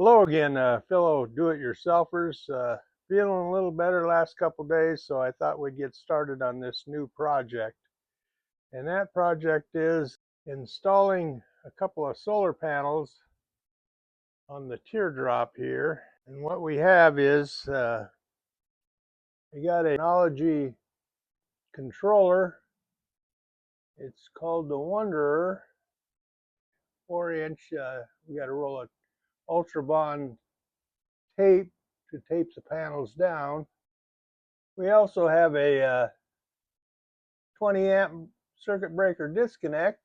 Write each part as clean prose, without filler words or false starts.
Hello again, fellow do-it-yourselfers. Feeling a little better last couple days, so I thought we'd get started on this new project. And that project is installing a couple of solar panels on the Teardrop here. And what we have is we got a technology controller. It's called the Wanderer, 4-inch. We got a roll of Ultra Bond tape to tape the panels down. We also have a 20 amp circuit breaker disconnect.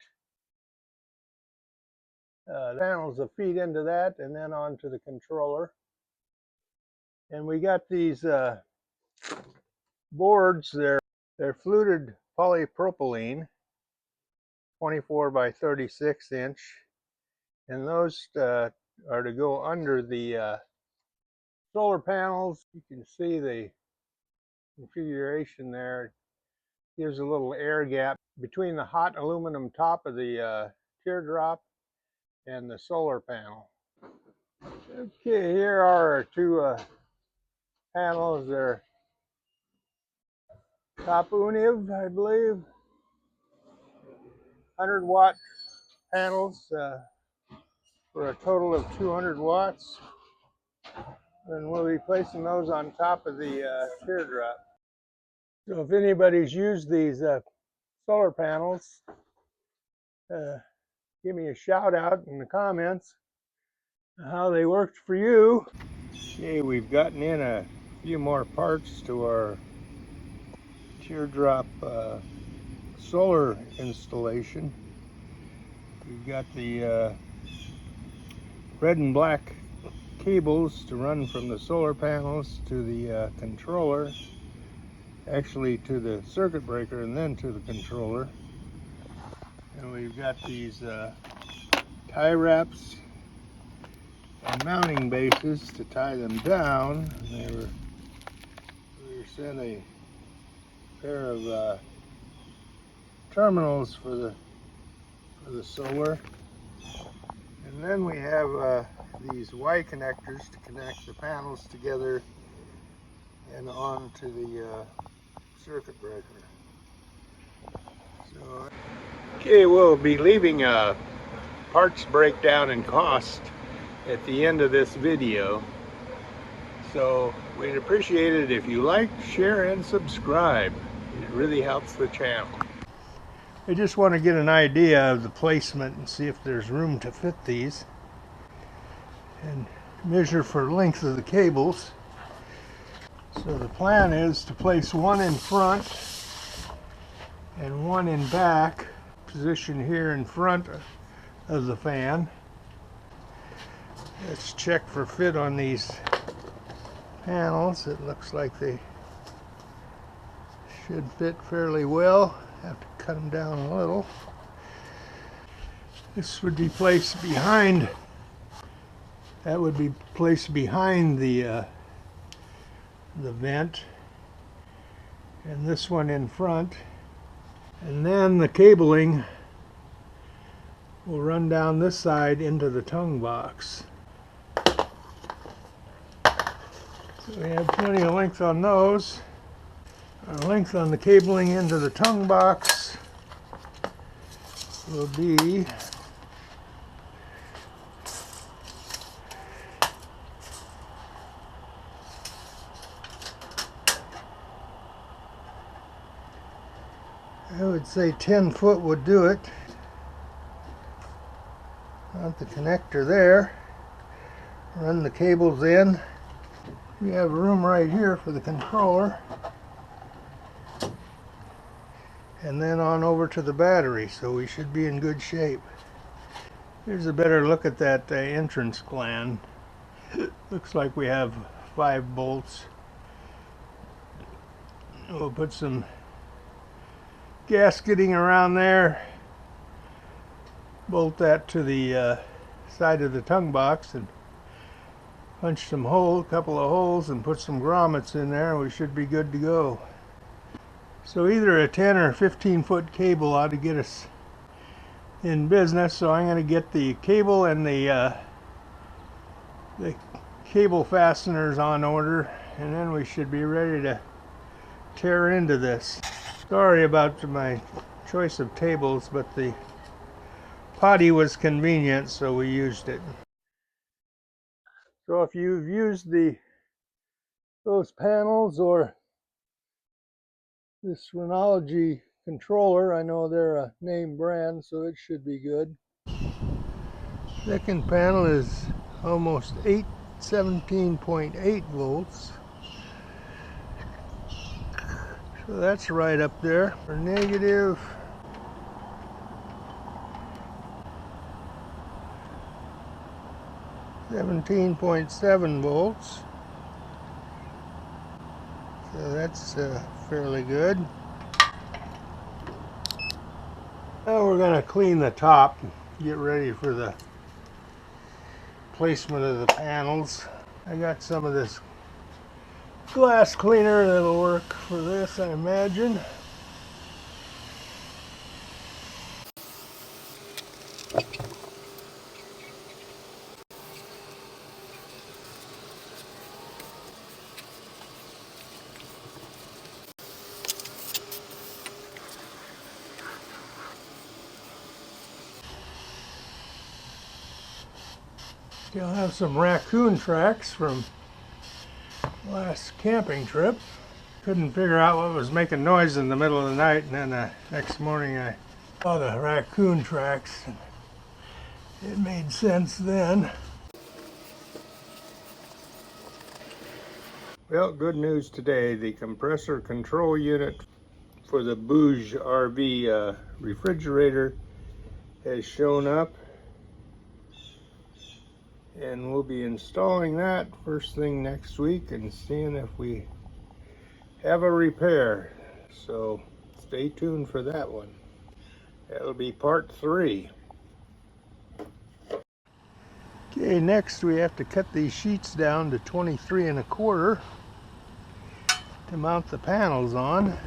The panels will feed into that and then onto the controller. And we got these boards. They're fluted polypropylene, 24 by 36 inch, and those are to go under the solar panels. You can see the configuration there. It gives a little air gap between the hot aluminum top of the Teardrop and the solar panel. Okay, here are our two panels. They're top univ, I believe. 100-watt panels for a total of 200 watts. And we'll be placing those on top of the Teardrop. So if anybody's used these solar panels, give me a shout out in the comments how they worked for you. Okay, we've gotten in a few more parts to our Teardrop solar installation. We've got the red and black cables to run from the solar panels to the controller, actually to the circuit breaker and then to the controller. And we've got these tie wraps and mounting bases to tie them down. We were sent a pair of terminals for the solar, and then we have these Y connectors to connect the panels together and onto the circuit breaker. So, okay, we'll be leaving a parts breakdown and cost at the end of this video. So we'd appreciate it if you like, share, and subscribe. It really helps the channel. I just want to get an idea of the placement and see if there's room to fit these, and measure for length of the cables. So the plan is to place one in front and one in back, position here in front of the fan. Let's check for fit on these panels. It looks like they should fit fairly well. Have to cut them down a little. This would be placed behind, that would be placed behind the vent, and this one in front. And then the cabling will run down this side into the tongue box. So we have plenty of length on those. Our length on the cabling into the tongue box will be I would say 10 foot would do it. Mount the connector there, run the cables in. We have room right here for the controller, and then on over to the battery, so we should be in good shape. Here's a better look at that entrance gland. Looks like we have 5 bolts. We'll put some gasketing around there, bolt that to the side of the tongue box, and punch some holes, a couple of holes, and put some grommets in there, and we should be good to go. So either a 10 or 15 foot cable ought to get us in business. So I'm going to get the cable and the the cable fasteners on order, and then we should be ready to tear into this. Sorry about my choice of tables, but the potty was convenient, so we used it. So if you've used those panels or this Rhenology controller, I know they're a name brand, so it should be good. Second panel is almost 17.8 volts. So that's right up there. For negative 17.7 volts. So that's fairly good. Now we're going to clean the top, get ready for the placement of the panels. I got some of this glass cleaner that'll work for this, I imagine. You'll have some raccoon tracks from last camping trip. Couldn't figure out what was making noise in the middle of the night, and then the next morning I saw the raccoon tracks. It made sense then. Well, good news today. The compressor control unit for the BougeRV refrigerator has shown up, and we'll be installing that first thing next week and seeing if we have a repair. So stay tuned for that one. That'll be part 3. Okay, next we have to cut these sheets down to 23 1/4 to mount the panels on.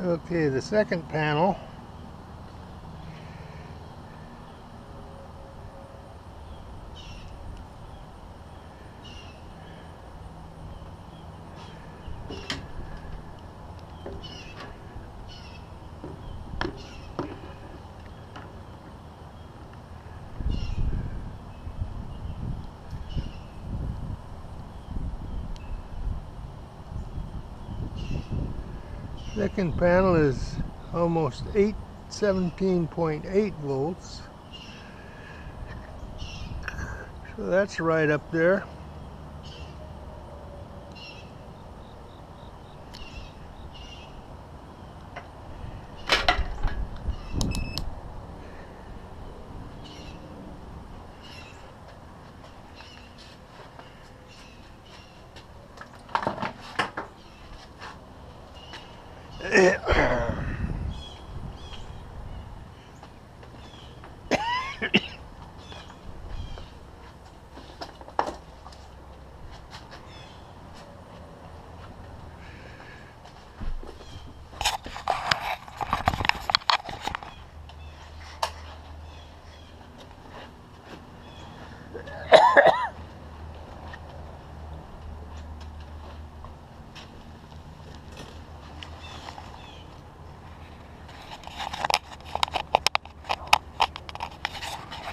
Okay, the second panel is almost 17.8 volts. So that's right up there.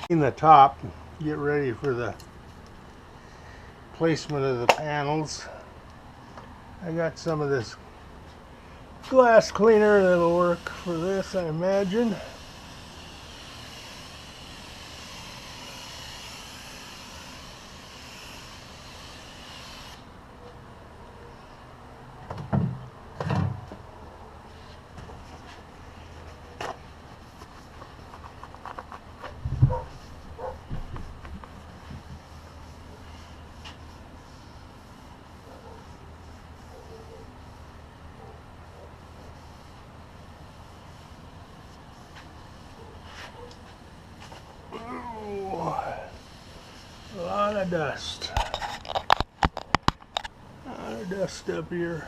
In the top, get ready for the placement of the panels. I got some of this glass cleaner that'll work for this, I imagine. lot of dust. A lot of dust up here.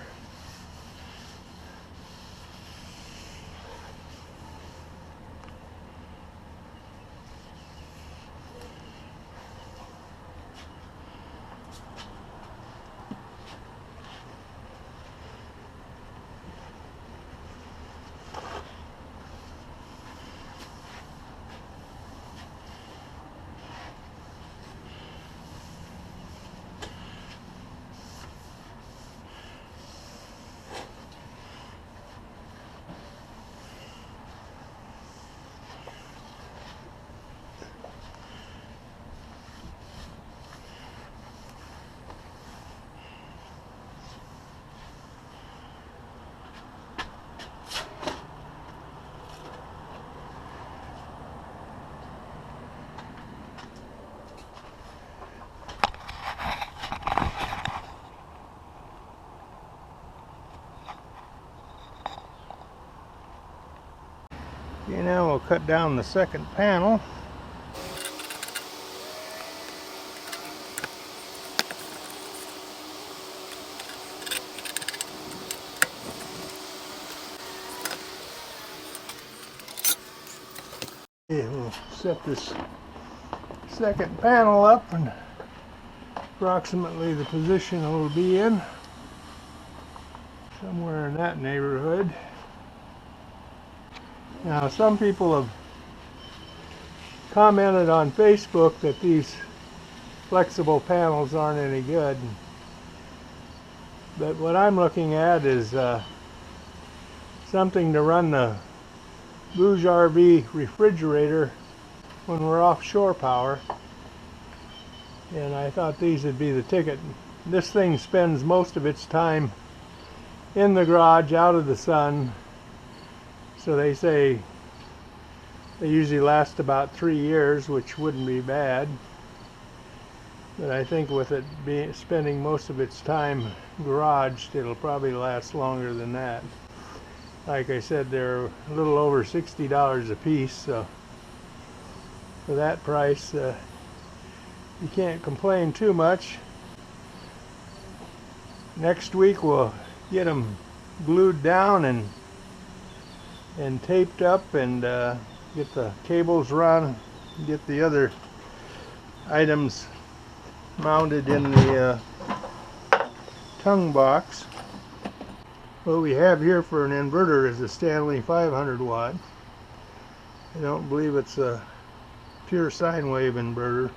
Okay, now we'll cut down the second panel. Okay, we'll set this second panel up and approximately the position it will be in, somewhere in that neighborhood. Now, some people have commented on Facebook that these flexible panels aren't any good, but what I'm looking at is something to run the BougeRV refrigerator when we're offshore power, and I thought these would be the ticket. This thing spends most of its time in the garage, out of the sun. So they say they usually last about 3 years, which wouldn't be bad. But I think with it spending most of its time garaged, it'll probably last longer than that. Like I said, they're a little over $60 a piece, so for that price, you can't complain too much. Next week we'll get them glued down and taped up, and get the cables run, get the other items mounted in the tongue box. What we have here for an inverter is a Stanley 500 watt. I don't believe it's a pure sine wave inverter,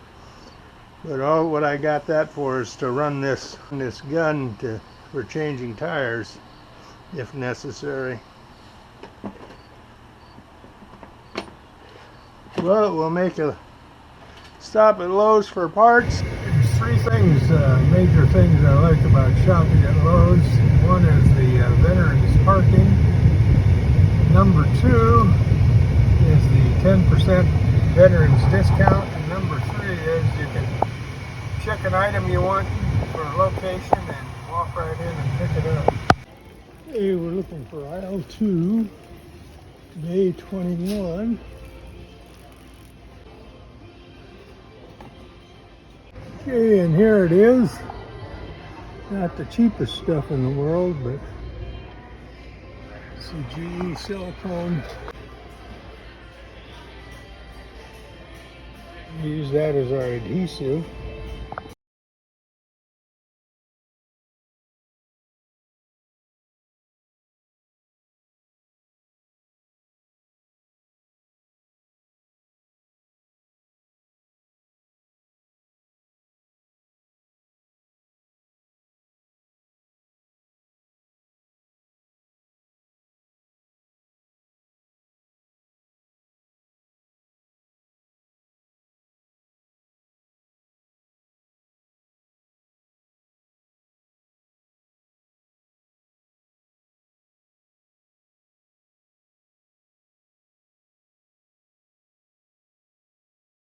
but all what I got that for is to run this gun for changing tires if necessary. Well, we'll make a stop at Lowe's for parts. There's three things, major things I like about shopping at Lowe's. One is the veterans parking. Number two is the 10% veterans discount. And number three is you can check an item you want for a location and walk right in and pick it up. Hey, we're looking for aisle 2, bay 21. Okay, and here it is. Not the cheapest stuff in the world, but it's a GE silicone. Use that as our adhesive.